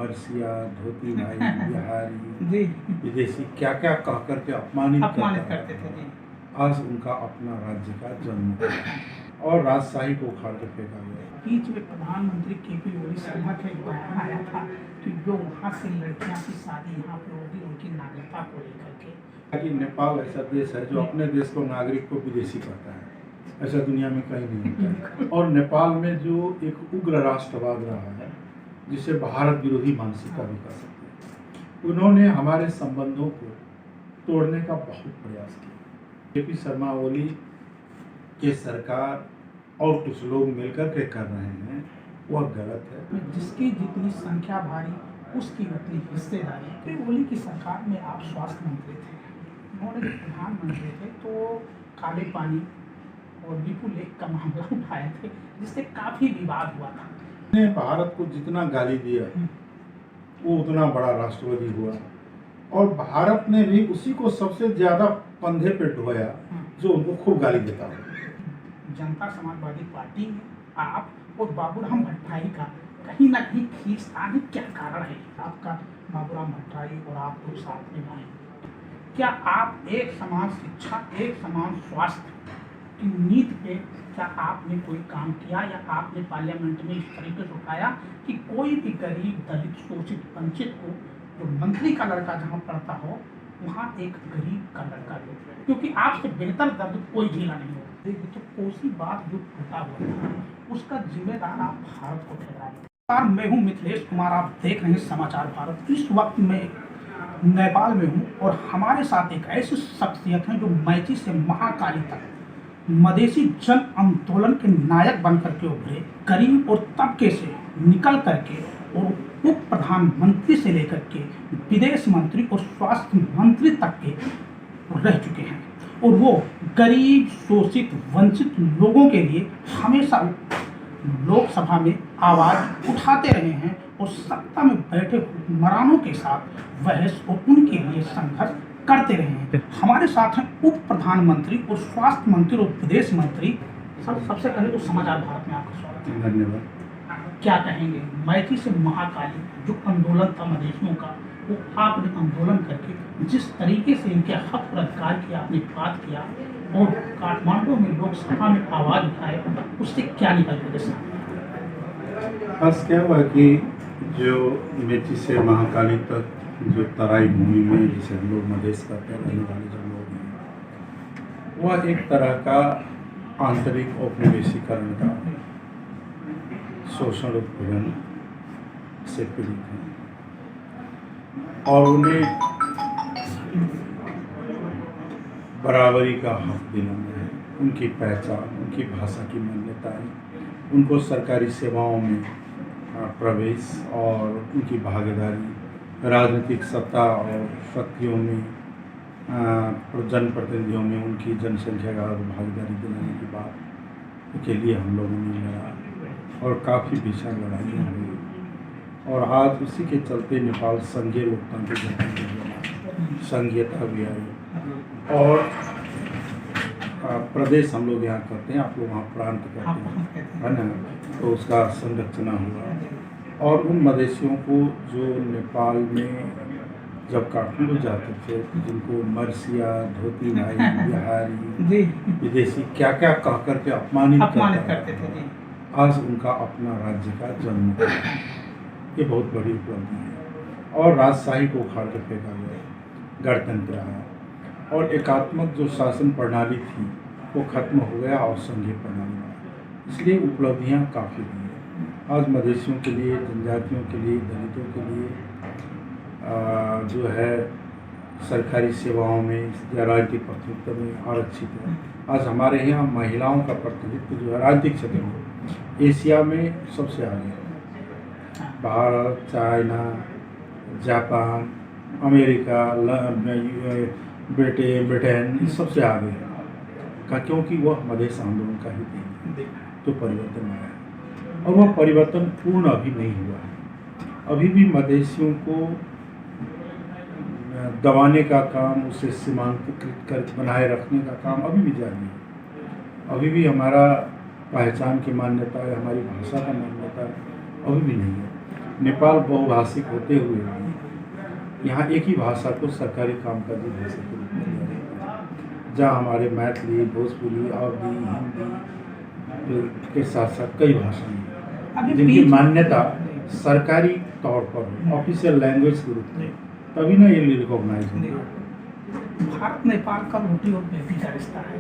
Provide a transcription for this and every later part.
फर्सिया, धोती भाई, बिहारी, जी विदेशी क्या क्या कह करके अपमानित करते थे जी। आज उनका अपना राज्य का जन्म हुआ और राजशाही को उखाड़ के फेंका गया। बीच में प्रधानमंत्री केपी ओली शर्मा का एक बयान आया था कि जो वहाँ से लड़कियां की शादी यहाँ पे होगी उनकी नागरिकता को लेकर के। कि नेपाल ऐसा देश है जो अपने देश को नागरिक को विदेशी कहता है, ऐसा दुनिया में कहीं नहीं होता है। और नेपाल में जो एक उग्र राष्ट्रवाद रहा है जिसे भारत विरोधी मानसिकता भी कह सकते हैं, उन्होंने हमारे संबंधों को तोड़ने का बहुत प्रयास किया। केपी शर्मा ओली के सरकार और कुछ लोग मिलकर के कर रहे हैं वह गलत है। जिसकी जितनी संख्या भारी उसकी उतनी हिस्सेदारी। केपी ओली की सरकार में आप स्वास्थ्य मंत्री थे, उन्होंने जब प्रधानमंत्री थे तो काले पानी और विपुल लेख का मामला उठाए थे जिससे काफी विवाद हुआ था। ने भारत को जितना गाली दिया वो उतना बड़ा राष्ट्रवादी हुआ और भारत ने भी उसी को सबसे ज्यादा कंधे पे ढोया जो उनको खूब गाली देता है। जनता समाजवादी पार्टी में आप और बाबूराम भट्टाई का कहीं ना कहीं खींचतान क्या कारण है? आपका बाबूराम भट्टाई और आप लोग साथ में आए, क्या आप एक समान शिक्षा, एक समान स्वास्थ्य की नीति पे क्या आपने कोई काम किया या आपने पार्लियामेंट में इस तरीके से उठाया कि कोई भी गरीब, दलित, शोषित, वंचित को जो मंत्री का लड़का जहाँ पढ़ता हो वहाँ एक गरीब का लड़का हो, क्योंकि आपसे बेहतर दर्द कोई झेला नहीं हो। देखिए तो कोसी बात जो टूटा हुआ था उसका जिम्मेदार आप भारत को ठहराए। मैं हूँ मिथिलेश कुमार, आप देख रहे हैं समाचार भारत। इस वक्त मैं नेपाल में हूँ और हमारे साथ एक ऐसी शख्सियत है जो मैची से महाकाली तक मधेसी जन आंदोलन के नायक बनकर के उभरे, गरीब और तबके से निकल करके और उप प्रधानमंत्री से लेकर के विदेश मंत्री और स्वास्थ्य मंत्री तक के रह चुके हैं और वो गरीब, शोषित, वंचित लोगों के लिए हमेशा लोकसभा में आवाज उठाते रहे हैं और सत्ता में बैठे हुक्मरानों के साथ बहस और उनके लिए संघर्ष करते रहे हैं। हमारे साथ हैं उप प्रधानमंत्री और स्वास्थ्य मंत्री और विदेश मंत्री। सबसे पहले तो समाचार भारत में आपका स्वागत है। धन्यवाद। क्या कहेंगे मैत्री से महाकाली जो आंदोलन था मधेसियों का, वो आपने आंदोलन करके जिस तरीके से इनके हक पर अधिकार की आपने बात किया और काठमांडू में लोकसभा में आवाज उठाए, उससे क्या निकल के सामने? बस क्या हुआ कि जो मेची से महाकाली तक जो तराई भूमि में जिसे हम लोग मधेश कहते हैं रहने वाले जो लोग हैं वह एक तरह का आंतरिक औपनिवेशीकरण का शोषण उत्पीड़न से पीड़ित हैं और उन्हें बराबरी का हक दिलाना है, उनकी पहचान, उनकी भाषा की मान्यताएं, उनको सरकारी सेवाओं में प्रवेश और उनकी भागीदारी, राजनीतिक सत्ता और शक्तियों में, जनप्रतिनिधियों में उनकी जनसंख्या का भागीदारी दिलाने की बात के लिए हम लोगों ने लड़ा और काफ़ी भीषण लड़ाइयाँ हुई और आज उसी के चलते नेपाल संघीय लोकतंत्र संघीयता भी आई और प्रदेश हम लोग यहाँ करते हैं, आप लोग वहाँ प्रांत करते हैं, है ना, तो उसका संरचना हुआ और उन मधेसियों को जो नेपाल में जब काठमांडू जाते थे जिनको मरसिया, धोती भाई, बिहारी, विदेशी क्या क्या कह करके अपमानित करते थे, आज उनका अपना राज्य का जन्म हुआ। ये बहुत बड़ी उपलब्धि है और राजशाही को उखाड़ के फेंका गया, गणतंत्र आया और एकात्मक जो शासन प्रणाली थी वो खत्म हो गया और संघीय प्रणाली आया। इसलिए उपलब्धियाँ काफ़ी हुई हैं आज मधेसियों के लिए, जनजातियों के लिए, दलितों के लिए जो है सरकारी सेवाओं में या राजनीतिक प्रतिनिधित्व में आरक्षित है। आज हमारे यहाँ महिलाओं का प्रतिनिधित्व जो है राजनीतिक क्षेत्र में एशिया में सबसे आगे है। Bharat, China, Japan, America, Britain इस सबसे आगे है का, क्योंकि वह मधेश आंदोलन का ही देन तो परिवर्तन आया और वह परिवर्तन पूर्ण अभी नहीं हुआ है। अभी भी मधेसियों को दबाने का काम, उसे सीमांकित कर बनाए रखने का काम अभी भी जारी है। अभी भी हमारा पहचान की मान्यता है, हमारी भाषा का मान्यता अभी भी नहीं है। नेपाल बहुभाषिक होते हुए भी यहाँ एक ही भाषा को सरकारी कामकाजी भाषा के रूप में लिया जाता है, जहाँ हमारे मैथिली, भोजपुरी, अवधी, हिंदी के साथ साथ कई भाषाएं हैं जिनकी मान्यता सरकारी तौर पर ऑफिशियल लैंग्वेज के रूप में, तभी ना ये रिकॉग्नाइज होगा। भारत नेपाल का रोटी और बेटी का रिश्ता है।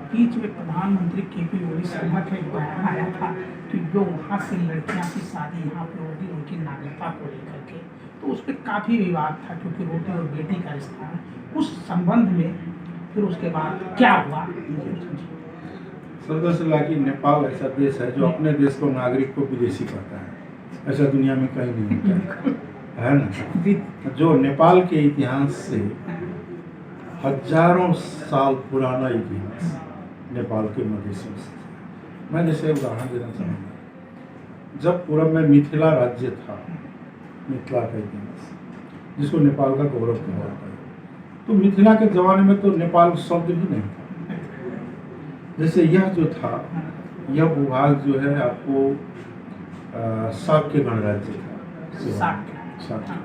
बीच में प्रधानमंत्री KP ओली शर्मा का एक बयान आया था कि जो वहाँ से लड़कियाँ की शादी यहाँ पर होगी उनकी नागरिकता को लेकर के, तो उस पर काफ़ी विवाद था क्योंकि रोटी और बेटी का रिश्ता है। उस संबंध में फिर उसके बाद क्या हुआ? सरदर्शला कि नेपाल ऐसा देश है जो अपने देश को नागरिक को विदेशी कहता है, ऐसा दुनिया में कहीं नहीं होता है ना। जो नेपाल के इतिहास से हजारों साल पुराना इतिहास नेपाल के मधेशों से, मैं जैसे उदाहरण देना चाहूँगा, जब पूर्व में मिथिला राज्य था, मिथिला का इतिहास जिसको नेपाल का गौरव कहा जाता है, तो मिथिला के ज़माने में तो नेपाल शब्द भी नहीं था। जैसे यह जो था, यह भूभाग जो है आपको शाक्य गणराज्य था, शाक्य,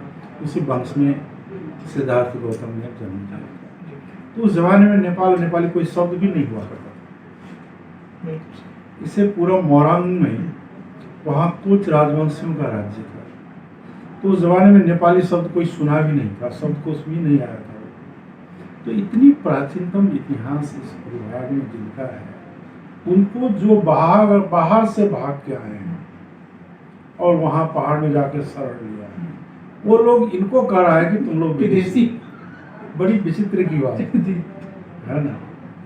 उसी वंश में सिद्धार्थ गौतम ने जन्म लिया। तो उस जमाने में नेपाल नेपाली कोई शब्द भी नहीं हुआ करता था। इससे पूर्व मोरंग में वहाँ कुछ राजवंशियों का राज्य था, तो उस जमाने में नेपाली शब्द कोई सुना भी नहीं था, शब्दकोश भी नहीं आया था। तो इतनी प्राचीनतम इतिहास इस भूभाग में जिनका है, उनको जो बाहर से भाग के आए हैं और वहाँ पहाड़ में जाके शरण लिया है, वो लोग इनको कह रहा है कि तुम लोग विदेशी। बड़ी विचित्र की बात है ना।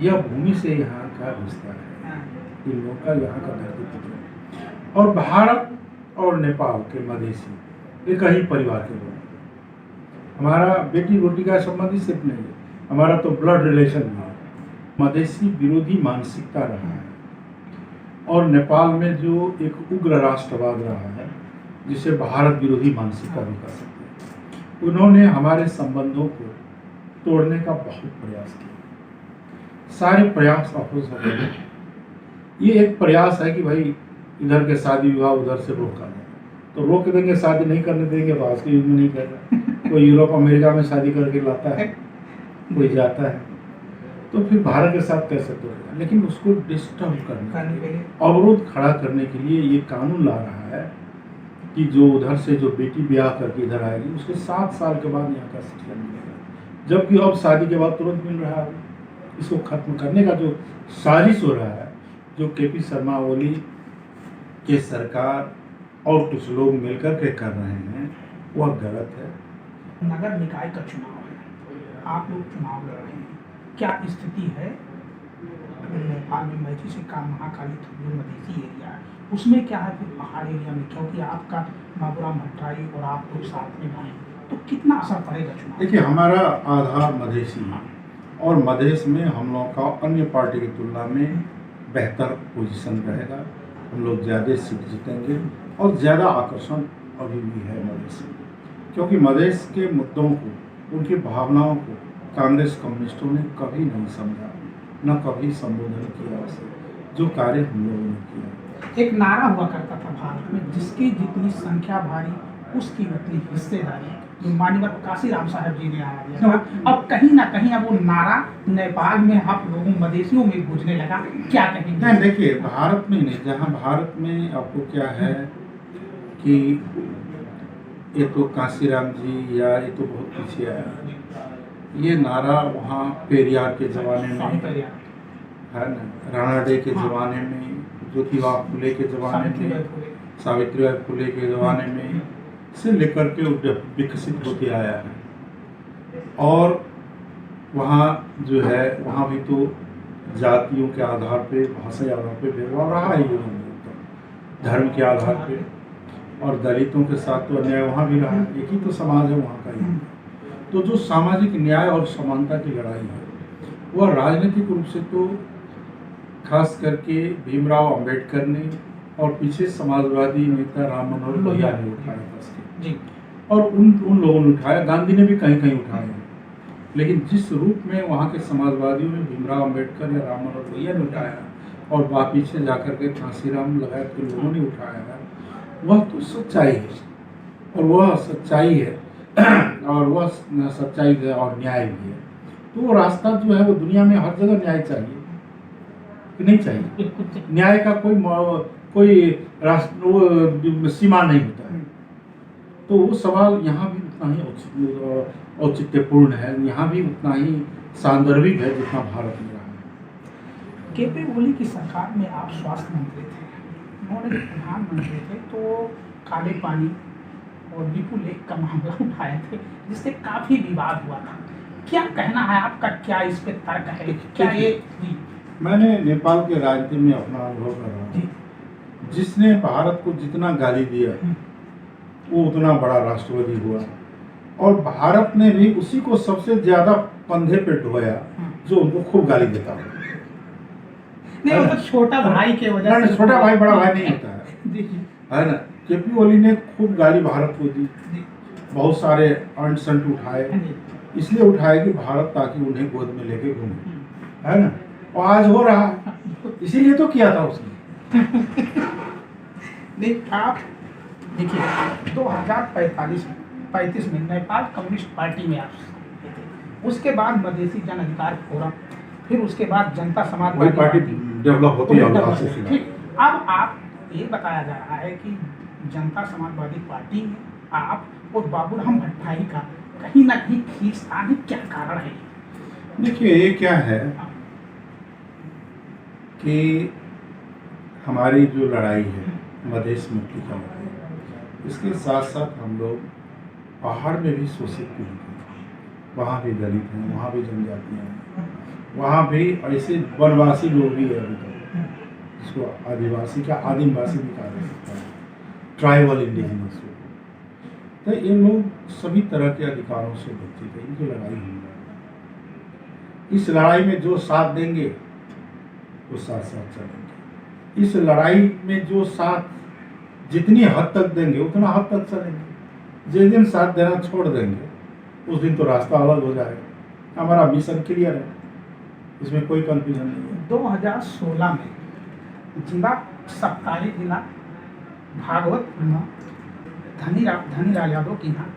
यह भूमि से यहाँ का रिश्ता है, इन लोगों का यहाँ का धरती पुत्र। और भारत और नेपाल के मधेसी एक ही परिवार के लोग। हमारा बेटी रोटी का संबंध ही सिर्फ नहीं है, हमारा तो ब्लड रिलेशन भी है। मधेसी विरोधी मानसिकता रहा है और नेपाल में जो एक उग्र राष्ट्रवाद रहा है, जिसे भारत विरोधी मानसिकता भी कह सकते हैं, उन्होंने हमारे संबंधों को तोड़ने का बहुत प्रयास किया। सारे प्रयास असफल हो गए। ये एक प्रयास है कि भाई इधर के शादी विवाह उधर से रोका जाए, तो रोक देंगे, शादी नहीं करने देंगे तो आज के युग में नहीं करेगा। कोई यूरोप अमेरिका में शादी करके लाता है, कोई जाता है, तो फिर भारत के साथ कैसे तोड़ेगा। लेकिन उसको डिस्टर्ब करने, अवरोध खड़ा करने के लिए ये कानून ला रहा है कि जो उधर से जो बेटी ब्याह करके इधर आएगी उसके 7 साल के बाद यहाँ का शिक्षा मिलेगा, जबकि अब शादी के बाद तुरंत मिल रहा है। इसको खत्म करने का जो साजिश हो रहा है, जो KP शर्मा ओली के सरकार और कुछ लोग मिलकर के कर रहे हैं, वह गलत है। नगर निकाय का चुनाव है, आप लोग चुनाव लड़ रहे हैं, क्या स्थिति है नेपाल में? मैथी से काम महाकाली जो मधेसी एरिया है उसमें क्या है, फिर पहाड़ एरिया में, क्योंकि आपका बाबूराम भट्टराई और आप लोग साथ में आए, तो कितना असर पड़ेगा चुनाव? देखिए, हमारा आधार मधेसी है और मधेश में हम लोगों का अन्य पार्टी की तुलना में बेहतर पोजीशन रहेगा। हम लोग ज़्यादा सीट जीतेंगे और ज़्यादा आकर्षण अभी भी है मधेश में, क्योंकि मधेश के मुद्दों को, उनकी भावनाओं को कांग्रेस कम्युनिस्टों ने कभी नहीं समझा, न कभी संबोधन किया उसे, जो कार्य हम लोगों ने किया। एक नारा हुआ करता था भारत में, जिसकी जितनी संख्या भारी उसकी उतनी हिस्सेदारी, जो माननीय काशीराम साहब जी ने आया दिया था। अब कहीं ना कहीं अब वो नारा नेपाल में आप लोगों मधेसियों में गूंजने लगा, क्या कहेंगे? नहीं, देखिए, भारत में नहीं, जहाँ भारत में आपको क्या है कि ये तो काशीराम जी या ये तो बहुत पीछे आया, ये नारा वहाँ पेरियार के ज़माने में है ना, राणा डे के ज़माने में, ज्योतिबा फुले के ज़माने में, सावित्रीबाई फुले के ज़माने में से लेकर के विकसित होते आया है। और वहाँ जो है, वहाँ भी तो जातियों के आधार पे, भाषा के आधार पे भेदभाव रहा है, ये धर्म के आधार पे, और दलितों के साथ तो अन्याय वहाँ भी रहा है। एक ही तो समाज है वहाँ का ही। तो जो सामाजिक न्याय और समानता की लड़ाई है, वह राजनीतिक रूप से तो खास करके भीमराव अंबेडकर ने और पीछे समाजवादी नेता राम मनोहर लोहिया ने उठाया था, और उन लोगों ने उठाया, गांधी ने भी कहीं कहीं उठाया। लेकिन जिस रूप में वहाँ के समाजवादियों ने भीमराव अंबेडकर या राम मनोहर लोहिया ने उठाया और वह पीछे जाकर के काशीराम लगायत के लोगों ने उठाया है, वह तो सच्चाई है। और वह सच्चाई है और वह सच्चाई है और न्याय भी है, तो वो रास्ता जो है वो दुनिया में हर जगह न्याय चाहिए कि नहीं चाहिए? न्याय का कोई राष्ट्र सीमा नहीं होता है। तो वो सवाल यहाँ भी उतना ही औचित्यपूर्ण है, यहाँ भी उतना ही सांदर्भिक है जितना भारत में रहा है। केपी ओली की सरकार में आप स्वास्थ्य मंत्री थे, उन्होंने जब प्रधानमंत्री थे तो काले पानी और विपुल लेक का मामला उठाए थे, जिससे काफी विवाद हुआ था। क्या कहना है आपका, क्या इस पे तर्क है? क्या ये जी मैंने नेपाल के राजनीति में अपना अनुभव कर रहा हूँ। जिसने भारत को जितना गाली दिया वो उतना बड़ा राष्ट्रवादी हुआ, और भारत ने भी उसी को सबसे ज्यादा कंधे पे ढोया जो उनको खूब गाली देता है। नहीं, वो तो छोटा भाई के वजह से। छोटा भाई बड़ा भाई नहीं होता है ना। केपी ओली ने खूब गाली भारत को दी, बहुत सारे अनशन उठाए, इसलिए उठाए कि भारत ताकि उन्हें गोद में लेके घूमे, है ना। और आज हो रहा है, इसीलिए तो किया था उसने। नहीं, आप देखिए 2035 में नेपाल कम्युनिस्ट पार्टी में आप थे, उसके बाद मधेसी जन अधिकार फोरम, फिर उसके बाद जनता समाजवादी पार्टी डेवलप होती है। ठीक, अब आप ये बताया जा रहा है कि जनता समाजवादी पार्टी में आप और बाबूराम भट्टाई का कहीं ना कहीं खींचतान है, क्या कारण है? देखिए, ये क्या है कि हमारी जो लड़ाई है मधेश मुक्ति का लड़ाई, इसके साथ साथ हम लोग पहाड़ में भी शोषित पीड़ित हैं, वहाँ भी दलित हैं, वहाँ भी जनजातियाँ हैं, वहाँ भी ऐसे वनवासी लोग भी है अभी तक, जिसको आदिवासी क्या आदिवासी भी कहा जा सकता है, ट्राइबल इंडिजिनस लोग। तो ये लोग सभी तरह के अधिकारों से वंचित है, इनकी लड़ाई हो रही है। इस लड़ाई में जो साथ देंगे वो साथ साथ चलेंगे, इस लड़ाई में जो साथ जितनी हद तक देंगे उतना हद तक चलेंगे। जिस दिन साथ देना छोड़ देंगे उस दिन तो रास्ता अलग हो जाएगा। हमारा मिशन क्लियर है, इसमें कोई कंफ्यूजन नहीं है। 2016 में जिला सप्ताही जिला भागवत धनीलाल यादव की यहाँ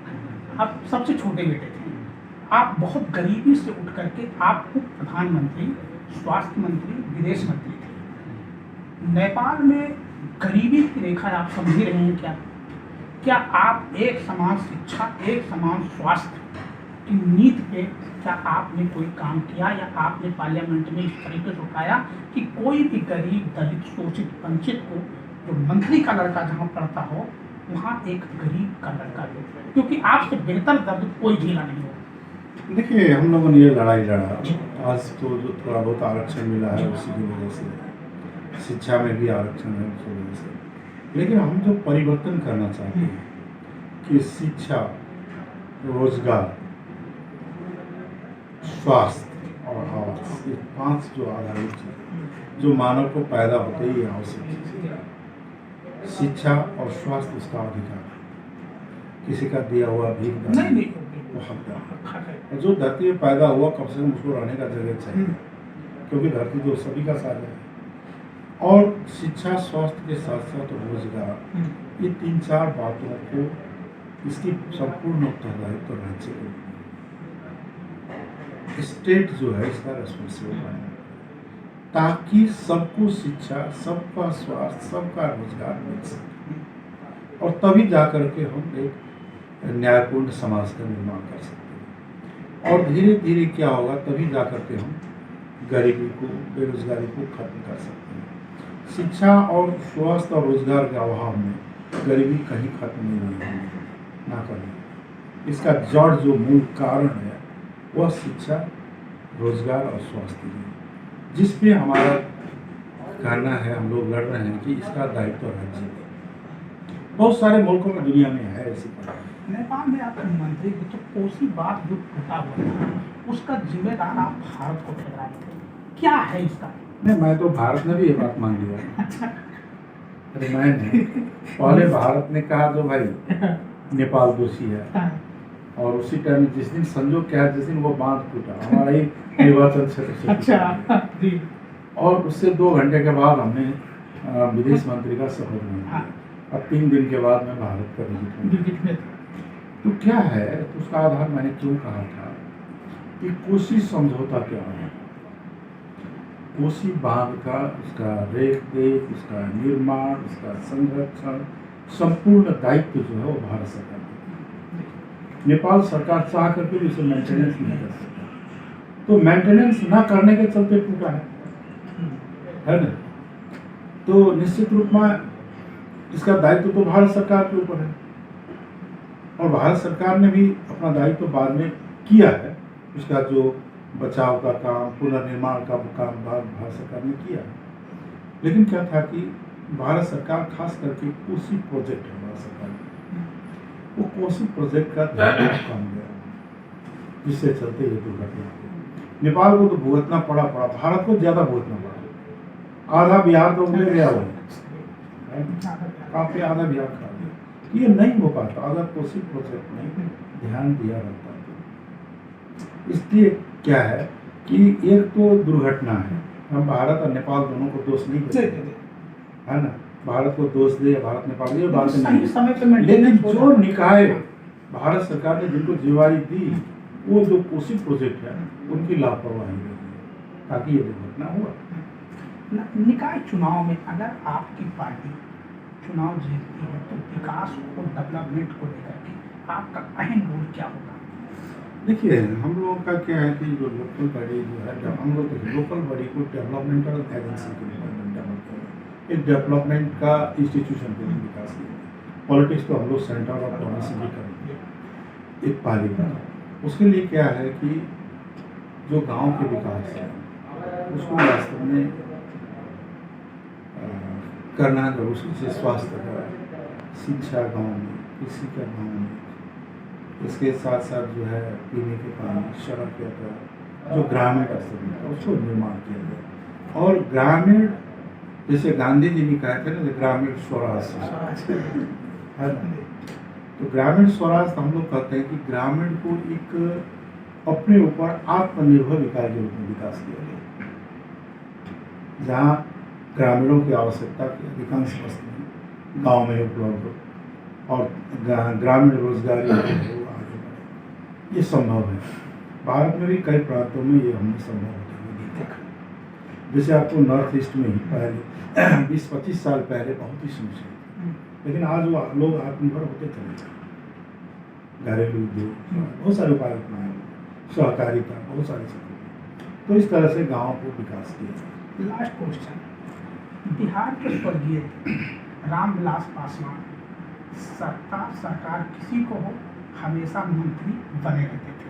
आप सबसे छोटे बेटे थे। आप बहुत गरीबी से उठ करके आप उप प्रधानमंत्री, स्वास्थ्य मंत्री, विदेश मंत्री थे। नेपाल में गरीबी की रेखा आप समझ ही रहे हैं क्या? क्या आप एक समान शिक्षा, एक समान स्वास्थ्य की नीति पे क्या आपने कोई काम किया, या आपने पार्लियामेंट में इस तरीके से उठाया कि कोई भी गरीब, दलित, शोषित, वंचित को जो मंत्री का लड़का जहाँ पढ़ता हो वहाँ एक गरीब का लड़का जो, क्योंकि आपसे बेहतर दर्द कोई झेला नहीं हो। देखिए, हम लोगों ने ये लड़ाई लड़ा, आज तो जो थोड़ा बहुत आरक्षण मिला है उसी की वजह से, शिक्षा में भी आरक्षण है उसी वजह से। लेकिन हम जो परिवर्तन करना चाहते हैं कि शिक्षा, रोजगार, स्वास्थ्य और आवास, ये 5 जो आधारित चीज जो मानव को पैदा होते ही आवश्यक चीज है। शिक्षा और स्वास्थ्य उसका अधिकार, किसी का दिया हुआ भीख नहीं वो हकदार। और जो धरती में पैदा हुआ कम से कम उसको रहने का जगह चाहिए, क्योंकि धरती तो सभी का साझा है। और शिक्षा, स्वास्थ्य के साथ साथ रोजगार, ये 3-4 बातों को इसकी संपूर्ण उत्तरदायित्व राज्य को, स्टेट जो है इसका रेस्पॉन्सिबल है, ताकि सबको शिक्षा, सबका स्वास्थ्य, सबका रोजगार मिल सके, और तभी जाकर के हम एक न्यायपूर्ण समाज का निर्माण कर सकते हैं। और धीरे धीरे क्या होगा, तभी जाकर के हम गरीबी को, बेरोजगारी को खत्म कर सकते हैं। शिक्षा और स्वास्थ्य और रोजगार के अभाव में गरीबी कहीं खत्म नहीं होगी, ना कभी। इसका जड़ जो मूल कारण है वह शिक्षा, रोजगार और स्वास्थ्य है, जिस पे हमारा कहना है, हम लोग लड़ रहे हैं कि इसका दायित्व राज्य है। बहुत सारे मुल्कों में दुनिया में है ऐसी बात। नेपाल में आप मंत्री थे तो कोसी बात जो टूटा हुआ था उसका जिम्मेदार आप भारत को ठहराए थे, क्या है इसका? नहीं, मैं तो भारत ने भी ये बात मान लिया। अच्छा, अरे मैंने पहले भारत ने कहा जो भाई नेपाल दोषी है, और उसी टाइम जिस दिन संजोग क्या है, जिस दिन वो बांध टूटा हमारा ही निर्वाचन क्षेत्र से। अच्छा जी। और उससे 2 घंटे के बाद हमने विदेश मंत्री का शपथ ग्रहण किया। अब 3 दिन के बाद मैं भारत का विजिट में था। तो क्या है, तो उसका आधार मैंने क्यों कहा था कि कोसी समझौता क्या है। कोसी बांध का, उसका रेख देख, उसका निर्माण, उसका संरक्षण, संपूर्ण दायित्व जो है वो भारत सरकार का। नेपाल सरकार चाह करके भी उसे मेंटेनेंस नहीं कर सकता, तो मेंटेनेंस ना करने के चलते टूटा है ना। तो निश्चित रूप में इसका दायित्व तो भारत सरकार के ऊपर है, और भारत सरकार ने भी अपना दायित्व बाद में किया है। उसका जो बचाव का काम, पुनर्निर्माण का काम भारत सरकार ने किया है। लेकिन क्या था कि भारत सरकार खास करके कोसी प्रोजेक्ट है भारत सरकार का, वो कोसी प्रोजेक्ट का ध्यान काम गया, जिससे चलते ये दुर्घटना हुई। नेपाल को तो भुगतना पड़ा, भारत को ज्यादा भुगतना पड़ा। आधा बिहार तो उन्हें गया हुआ काफी, आधा बिहार खा गया। ये नहीं हो पाता अगर कोसी प्रोजेक्ट में ध्यान दिया रहता तो। इसलिए क्या है कि एक तो दुर्घटना है, हम भारत और नेपाल दोनों को दोष नहीं देते, है ना। भारत को दोष दे या भारत नेपाल, ये बात नहीं। लेकिन जो निकाय भारत सरकार ने जिनको जिम्मेवारी दी, वो जो कोसी प्रोजेक्ट है उनकी लापरवाही रही है, ताकि ये दुर्घटना हुआ। निकाय चुनाव में अगर आपकी पार्टी चुनाव जीतती है तो विकास और डेवलपमेंट को लेकर के आपका अहम रोल क्या होगा? देखिए, हम लोगों का क्या है कि जो लोकल बॉडी जो है, हम लोग लोकल बॉडी को डेवलपमेंटल एजेंसी के लिए डेवलप करें, एक डेवलपमेंट का इंस्टीट्यूशन के लिए विकास किया। पॉलिटिक्स तो हम लोग सेंटर और पॉलिसी भी करेंगे, एक पहली बात। उसके लिए क्या है कि जो गांव के विकास है उसको वास्तव में करना जरूर, से स्वास्थ्य का, शिक्षा गांव में, कृषि का गांव में, इसके साथ साथ जो है पीने के पानी, सड़क यातायात, जो ग्रामीण स्तर में उसको निर्माण किया गया। और ग्रामीण, जैसे गांधी जी ने कहा था ना, ग्रामीण स्वराज है ना। तो ग्रामीण स्वराज हम लोग कहते हैं कि ग्रामीण को एक अपने ऊपर आत्मनिर्भर इकाई के रूप में विकास किया गया, जहाँ ग्रामीणों की आवश्यकता की अधिकांश वस्तुएं गांव में उपलब्ध हो और ग्रामीण रोजगारी आगे बढ़े। ये संभव है। भारत में भी कई प्रांतों में ये हमने संभव होते हुए देखा। जैसे आपको नॉर्थ ईस्ट में ही पहले 20-25 साल पहले बहुत ही समस्या थी, लेकिन आज वो लोग आत्मनिर्भर होते चले गए। घरेलू उद्योग, बहुत सारे उपाय अपनाए, सहकारिता, बहुत सारी चीजें। तो इस तरह से गाँव को विकास किया। लास्ट क्वेश्चन, बिहार के स्वर्गीय रामविलास पासवान सरकार किसी को हो हमेशा मंत्री बने रहते थे।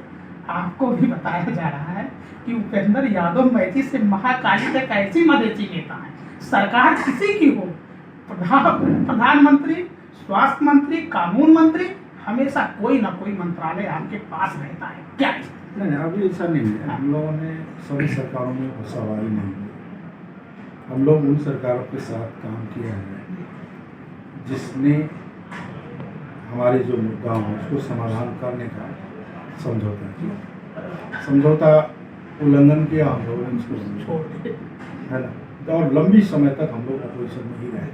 आपको भी बताया जा रहा है कि उपेंद्र यादव मैथी से महाकाली तक ऐसी मधेसी नेता है, सरकार किसी की हो, प्रधानमंत्री, स्वास्थ्य मंत्री, कानून मंत्री, हमेशा कोई ना कोई मंत्रालय आपके पास रहता है। क्या नहीं, अभी ऐसा नहीं है। हम लोगों ने सभी सरकारों में सवारी नहीं है। हम लोग उन सरकारों के साथ काम किया है जिसने हमारे जो मुद्दा हो उसको समाधान करने का समझौता किया। समझौता उल्लंघन किया, हम लोगों ने उसको छोड़ दिया, है ना। और लंबी समय तक हम लोग अपोजिशन में ही रहे,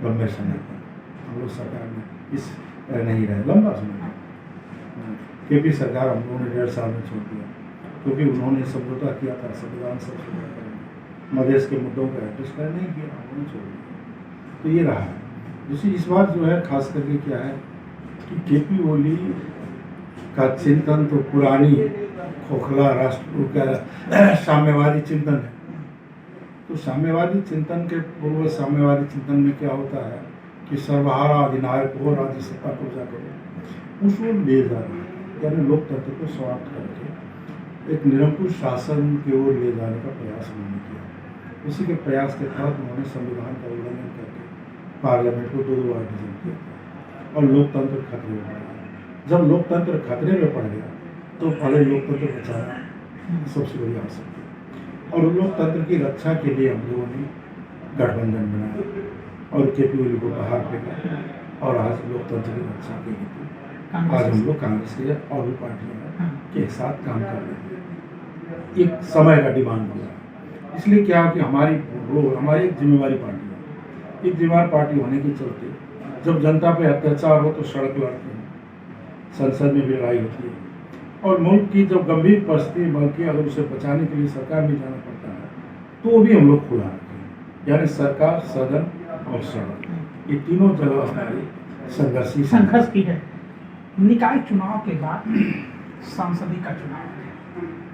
लंबे समय तक हम लोग सरकार में इस नहीं रहे, लंबा समय तक। केपी सरकार हम लोगों ने 1.5 साल में छोड़ दिया, क्योंकि उन्होंने समझौता किया था संविधान संशोधन करेंगे, मधेश के मुद्दों का एड्रेस कर नहीं किया, उन्होंने छोड़ दिया। तो ये रहा है। दूसरी इस बार जो है खास करके क्या है कि केपी ओली का चिंतन तो पुरानी खोखला राष्ट्र का साम्यवादी चिंतन है। तो साम्यवादी चिंतन के पूर्व साम्यवादी चिंतन में क्या होता है कि सर्वहारा अधिनायक हो, राज्य सत्ता कब्जा करो, उसको ले जा रहा है, यानी लोकतंत्र को समाप्त करके एक निरंकुश शासन की ओर ले जाने का प्रयास उन्होंने किया। उसी के प्रयास के तहत उन्होंने संविधान का उल्लंघन करके पार्लियामेंट को 2 बार डिवीजन किया और लोकतंत्र खतरे में पड़ गया। जब लोकतंत्र खतरे में पड़ गया तो पहले लोकतंत्र बचाना सबसे बड़ी आवश्यकता है, और लोकतंत्र की रक्षा के लिए हम लोगों ने गठबंधन बनाया और केपी ओली को बाहर फेंका, और आज लोकतंत्र की रक्षा के लिए आज हम लोग कांग्रेस के और भी पार्टियों के साथ काम कर रहे हैं। एक समय का डिमांड हुआ, इसलिए क्या कि हमारी एक जिम्मेवारी पार्टी है बीमार पार्टी होने के चलते जब जनता पे अत्याचार हो तो सड़क लड़ते हैं, संसद में भी लड़ाई होती है, और मुल्क की जब गंभीर परिस्थिति बल्कि अगर उसे बचाने के लिए सरकार में जाना पड़ता है तो वो भी हम लोग खुला रखते हैं। यानी सरकार, सदन और सड़क, ये तीनों जगह हमारी संघर्ष की है। निकाय चुनाव के बाद सांसदीय का चुनाव है।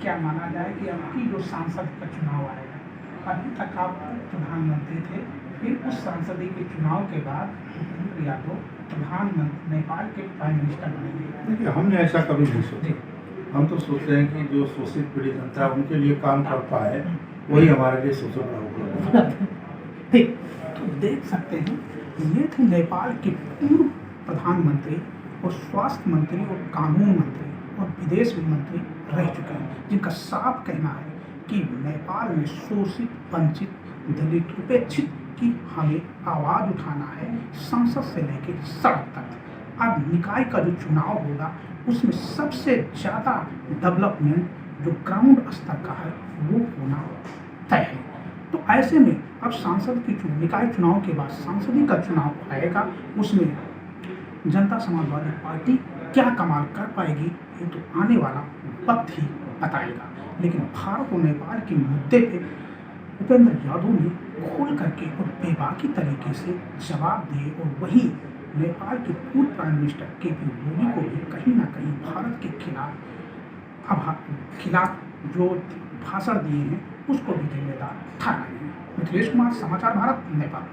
क्या माना जाए कि अब की जो सांसद का चुनाव आएगा, अभी तक आप प्रधानमंत्री थे, फिर उस सांसदीय के चुनाव के बाद भूपेंद्र यादव प्रधानमंत्री, नेपाल के प्राइम मिनिस्टर बनेंगे। देखिए, हमने ऐसा कभी नहीं सोचा। हम तो सोचते हैं कि जो शोषित पीड़ित जनता उनके लिए काम कर पाए, वही हमारे लिए सबसे बड़ा होगा। ठीक, तो देख सकते हैं, ये थे नेपाल के पूर्व प्रधानमंत्री और स्वास्थ्य मंत्री और कानून मंत्री और विदेश मंत्री रह चुके हैं, जिनका साफ कहना है कि नेपाल में शोषित, वंचित, दलित, उपेक्षित की हमें आवाज़ उठाना है, संसद से लेकर सड़क तक। अब निकाय का जो चुनाव होगा उसमें सबसे ज़्यादा डेवलपमेंट जो ग्राउंड स्तर का है वो होना तय है। तो ऐसे में अब सांसद की निकाय चुनाव के बाद सांसदीय का चुनाव आएगा, उसमें जनता समाजवादी पार्टी क्या कमाल कर पाएगी ये तो आने वाला वक्त ही बताएगा। लेकिन भारत और नेपाल के मुद्दे पे भूपेंद्र यादव ने खोल करके और बेबाकी तरीके से जवाब दिए, और वहीं नेपाल के पूर्व प्राइम मिनिस्टर केपी ओली को भी कहीं ना कहीं भारत के खिलाफ जो भाषण दिए हैं उसको भी जिम्मेदार ठहराए हैं। मिथिलेश कुमार, समाचार भारत, नेपाल।